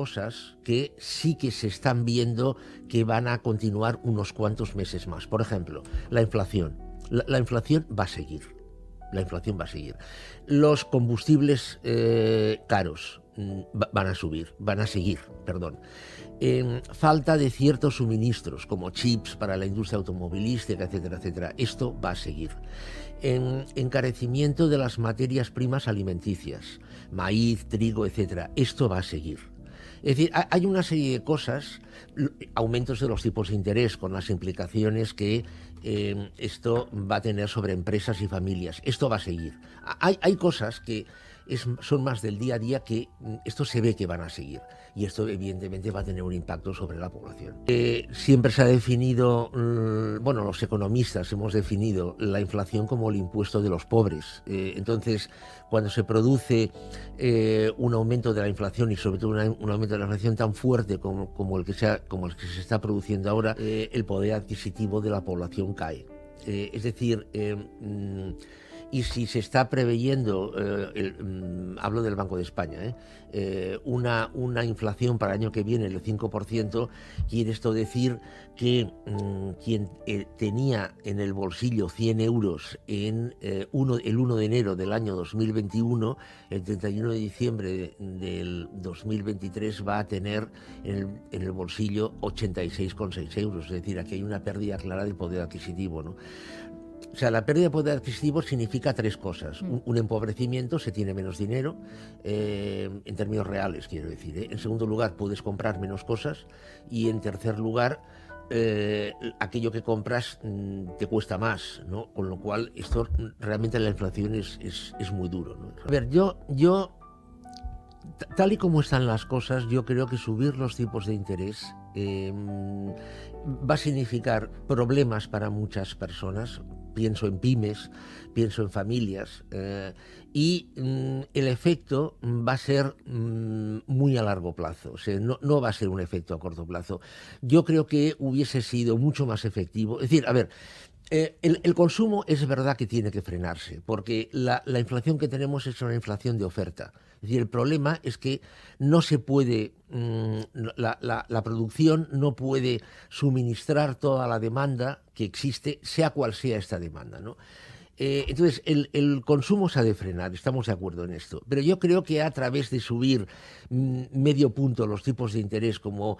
cosas que sí que se están viendo que van a continuar unos cuantos meses más. Por ejemplo, la inflación. La inflación va a seguir. La inflación va a seguir. Los combustibles caros van a subir, van a seguir, perdón. Falta de ciertos suministros, como chips para la industria automovilística, etcétera, etcétera. Esto va a seguir. Encarecimiento de las materias primas alimenticias, maíz, trigo, etcétera. Esto va a seguir. Es decir, hay una serie de cosas, aumentos de los tipos de interés con las implicaciones que esto va a tener sobre empresas y familias. Esto va a seguir. Hay cosas que son más del día a día que esto se ve que van a seguir y esto evidentemente va a tener un impacto sobre la población. Siempre se ha definido, bueno, los economistas hemos definido la inflación como el impuesto de los pobres. Entonces, cuando se produce un aumento de la inflación y sobre todo un aumento de la inflación tan fuerte como el que se está produciendo ahora, el poder adquisitivo de la población cae. Es decir, y si se está preveyendo, hablo del Banco de España, una inflación para el año que viene del 5%, quiere esto decir que quien tenía en el bolsillo 100 euros el 1 de enero del año 2021, el 31 de diciembre del 2023 va a tener en el bolsillo 86,6 euros. Es decir, aquí hay una pérdida clara del poder adquisitivo, ¿no? O sea, la pérdida de poder adquisitivo significa tres cosas. Un empobrecimiento, se tiene menos dinero, en términos reales, quiero decir. En segundo lugar, puedes comprar menos cosas. Y en tercer lugar, aquello que compras te cuesta más, ¿no? Con lo cual, esto realmente la inflación es muy duro, ¿no? A ver, yo tal y como están las cosas, yo creo que subir los tipos de interés va a significar problemas para muchas personas. Pienso en pymes, pienso en familias, y el efecto va a ser muy a largo plazo. O sea, no va a ser un efecto a corto plazo. Yo creo que hubiese sido mucho más efectivo. Es decir, a ver, el consumo es verdad que tiene que frenarse, porque la inflación que tenemos es una inflación de oferta. Es decir, el problema es que no se puede, la producción no puede suministrar toda la demanda que existe, sea cual sea esta demanda, ¿no? Entonces, el consumo se ha de frenar, estamos de acuerdo en esto. Pero yo creo que a través de subir medio punto los tipos de interés, como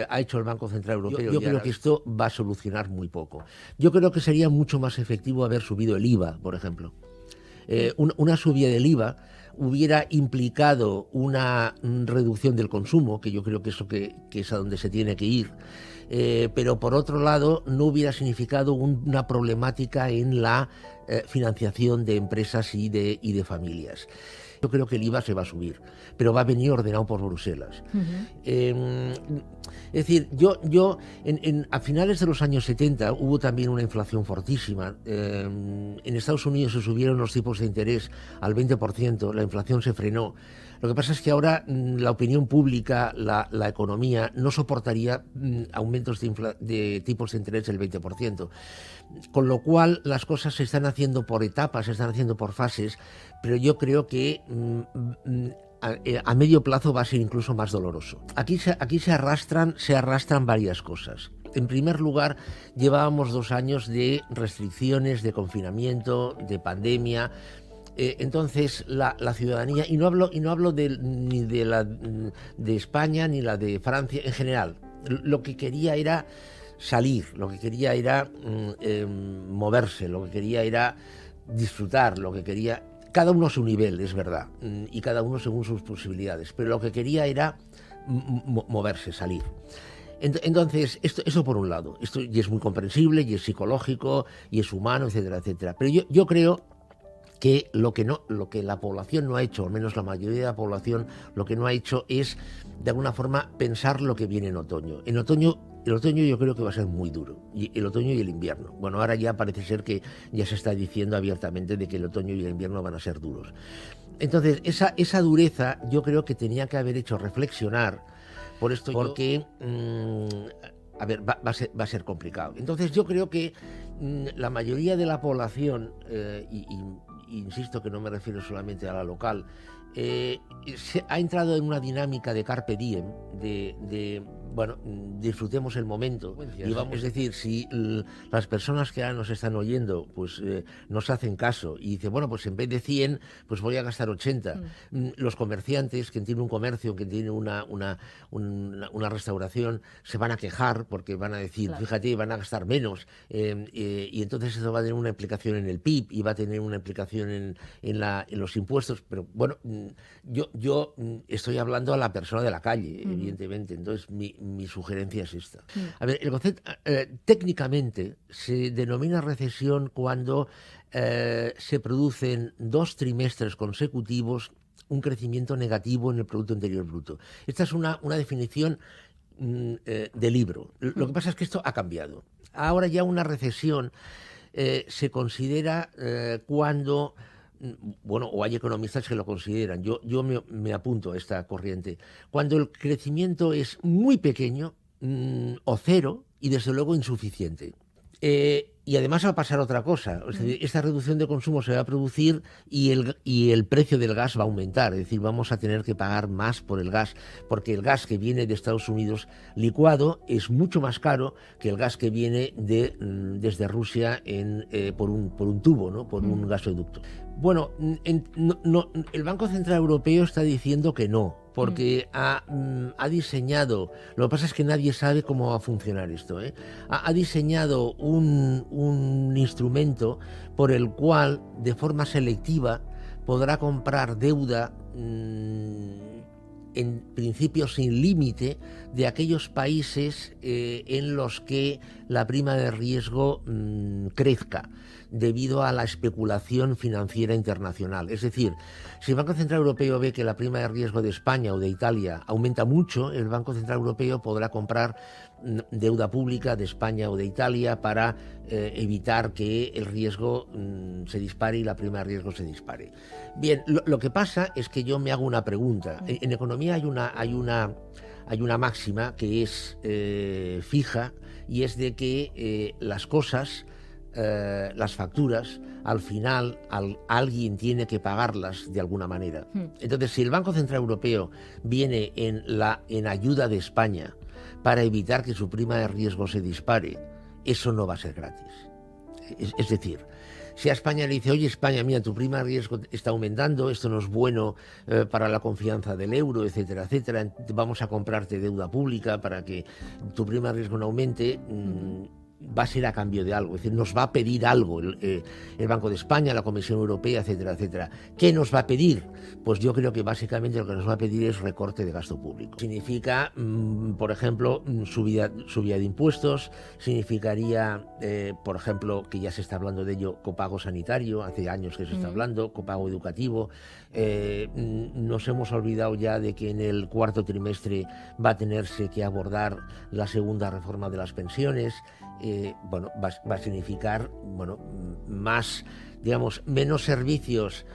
ha hecho el Banco Central Europeo, yo creo que esto va a solucionar muy poco. Yo creo que sería mucho más efectivo haber subido el IVA, por ejemplo. Una subida del IVA hubiera implicado una reducción del consumo, que yo creo que es a donde se tiene que ir, pero por otro lado no hubiera significado una problemática en la financiación de empresas y de familias. Yo creo que el IVA se va a subir, pero va a venir ordenado por Bruselas. Es decir, a finales de los años 70 hubo también una inflación fortísima. En Estados Unidos se subieron los tipos de interés al 20%, la inflación se frenó. Lo que pasa es que ahora la opinión pública, la economía, no soportaría aumentos de tipos de interés del 20%. Con lo cual las cosas se están haciendo por etapas, se están haciendo por fases, pero yo creo que a medio plazo va a ser incluso más doloroso. Aquí se arrastran varias cosas. En primer lugar, llevábamos 2 años de restricciones, de confinamiento, de pandemia. Entonces la ciudadanía, y no hablo ni de la de España ni la de Francia, en general, lo que quería era salir, lo que quería era moverse, lo que quería era disfrutar, lo que quería, cada uno a su nivel, es verdad, y cada uno según sus posibilidades, pero lo que quería era moverse, salir. Entonces, eso por un lado, esto y es muy comprensible, y es psicológico, y es humano, etcétera, etcétera. Pero yo creo que lo que la población no ha hecho, al menos la mayoría de la población, lo que no ha hecho es, de alguna forma, pensar lo que viene en otoño. El otoño yo creo que va a ser muy duro, y el otoño y el invierno. Bueno, ahora ya parece ser que ya se está diciendo abiertamente de que el otoño y el invierno van a ser duros. Entonces, esa dureza yo creo que tenía que haber hecho reflexionar, porque a ver, va a ser complicado. Entonces yo creo que la mayoría de la población, insisto que no me refiero solamente a la local, se ha entrado en una dinámica de carpe diem, bueno, disfrutemos el momento. Y vamos, es decir, si las personas que ahora nos están oyendo pues nos hacen caso y dicen, bueno, pues en vez de 100, pues voy a gastar 80. Los comerciantes que tienen un comercio, que tienen una restauración, se van a quejar porque van a decir, claro, fíjate, van a gastar menos. Y entonces eso va a tener una implicación en el PIB y va a tener una implicación en los impuestos. Pero bueno, yo estoy hablando a la persona de la calle, evidentemente. Entonces mi sugerencia es esta. A ver, el concepto técnicamente se denomina recesión cuando se producen 2 trimestres consecutivos un crecimiento negativo en el Producto Interior Bruto. Esta es una definición de libro. Lo que pasa es que esto ha cambiado. Ahora ya una recesión se considera cuando... Bueno, o hay economistas que lo consideran, yo me apunto a esta corriente, cuando el crecimiento es muy pequeño o cero y desde luego insuficiente. Y además va a pasar otra cosa, o sea, esta reducción de consumo se va a producir y el precio del gas va a aumentar, es decir, vamos a tener que pagar más por el gas, porque el gas que viene de Estados Unidos licuado es mucho más caro que el gas que viene desde Rusia por un tubo, ¿no? Por un gasoducto. Bueno, el Banco Central Europeo está diciendo que no, porque ha diseñado, lo que pasa es que nadie sabe cómo va a funcionar esto, ha diseñado un instrumento por el cual, de forma selectiva, podrá comprar deuda en principio sin límite de aquellos países en los que la prima de riesgo crezca debido a la especulación financiera internacional. Es decir, si el Banco Central Europeo ve que la prima de riesgo de España o de Italia aumenta mucho, el Banco Central Europeo podrá comprar deuda pública de España o de Italia para evitar que el riesgo se dispare y la prima de riesgo se dispare. Bien, lo que pasa es que yo me hago una pregunta. En economía hay una máxima que es fija y es de que las cosas, las facturas, al final alguien tiene que pagarlas de alguna manera. Entonces, si el Banco Central Europeo viene en ayuda de España para evitar que su prima de riesgo se dispare, eso no va a ser gratis. Es decir, si a España le dice, oye España, mira, tu prima de riesgo está aumentando, esto no es bueno para la confianza del euro, etcétera, etcétera, vamos a comprarte deuda pública para que tu prima de riesgo no aumente, va a ser a cambio de algo, es decir, nos va a pedir algo el Banco de España, la Comisión Europea, etcétera, etcétera. ¿Qué nos va a pedir? Pues yo creo que básicamente lo que nos va a pedir es recorte de gasto público. Significa, por ejemplo, subida de impuestos, significaría, por ejemplo, que ya se está hablando de ello, copago sanitario, hace años que se está hablando, copago educativo. Nos hemos olvidado ya de que en el cuarto trimestre va a tenerse que abordar la segunda reforma de las pensiones. Bueno, va a significar, bueno, más, digamos, menos servicios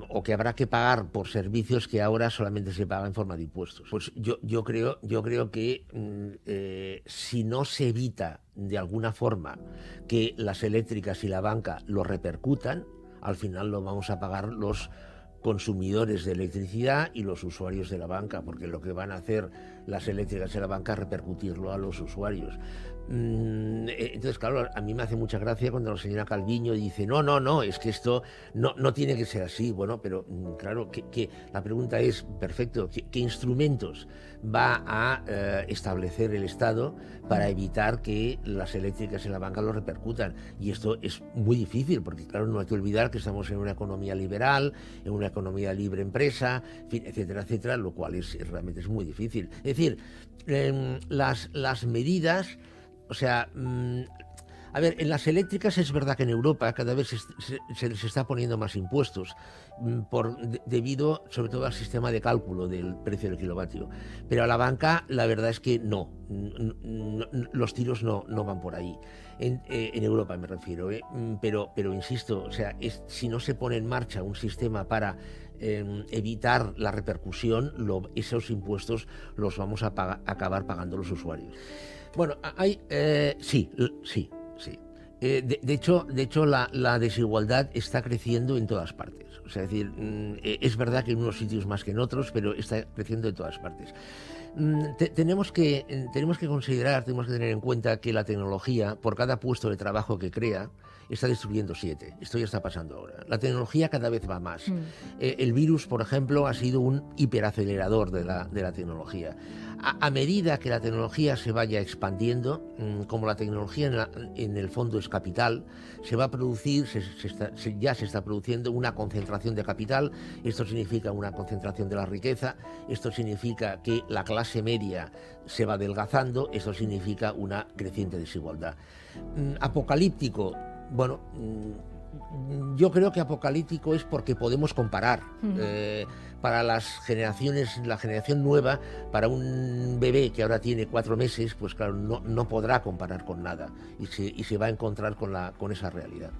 o que habrá que pagar por servicios que ahora solamente se pagan en forma de impuestos. Pues yo creo que si no se evita de alguna forma que las eléctricas y la banca lo repercutan, al final lo vamos a pagar los consumidores de electricidad y los usuarios de la banca, porque lo que van a hacer las eléctricas y la banca es repercutirlo a los usuarios. Entonces, claro, a mí me hace mucha gracia cuando la señora Calviño dice, no, es que esto no tiene que ser así. Bueno, pero claro, que la pregunta es, perfecto, ¿qué instrumentos va a establecer el Estado para evitar que las eléctricas y la banca lo repercutan? Y esto es muy difícil, porque claro, no hay que olvidar que estamos en una economía liberal, en una economía libre empresa, en fin, etcétera, etcétera, lo cual realmente es muy difícil. Es decir, las medidas, o sea, a ver, en las eléctricas es verdad que en Europa cada vez se les está poniendo más impuestos debido sobre todo al sistema de cálculo del precio del kilovatio. Pero a la banca la verdad es que no, los tiros no van por ahí. En Europa me refiero, pero insisto, o sea, si no se pone en marcha un sistema para evitar la repercusión, esos impuestos los vamos a acabar pagando los usuarios. Bueno, sí. De hecho, la desigualdad está creciendo en todas partes. O sea, es decir, es verdad que en unos sitios más que en otros, pero está creciendo en todas partes. Tenemos que considerar, tenemos que tener en cuenta que la tecnología, por cada puesto de trabajo que crea, está destruyendo 7. Esto ya está pasando ahora. La tecnología cada vez va más. El virus, por ejemplo, ha sido un hiperacelerador de la tecnología. A medida que la tecnología se vaya expandiendo, como la tecnología en el fondo es capital, se va a producir, ya se está produciendo una concentración de capital. Esto significa una concentración de la riqueza, esto significa que la clase media se va adelgazando, esto significa una creciente desigualdad. Apocalíptico, bueno, yo creo que apocalíptico es porque podemos comparar. Para las generaciones, la generación nueva, para un bebé que ahora tiene 4 meses, pues claro, no podrá comparar con nada y se va a encontrar con esa realidad.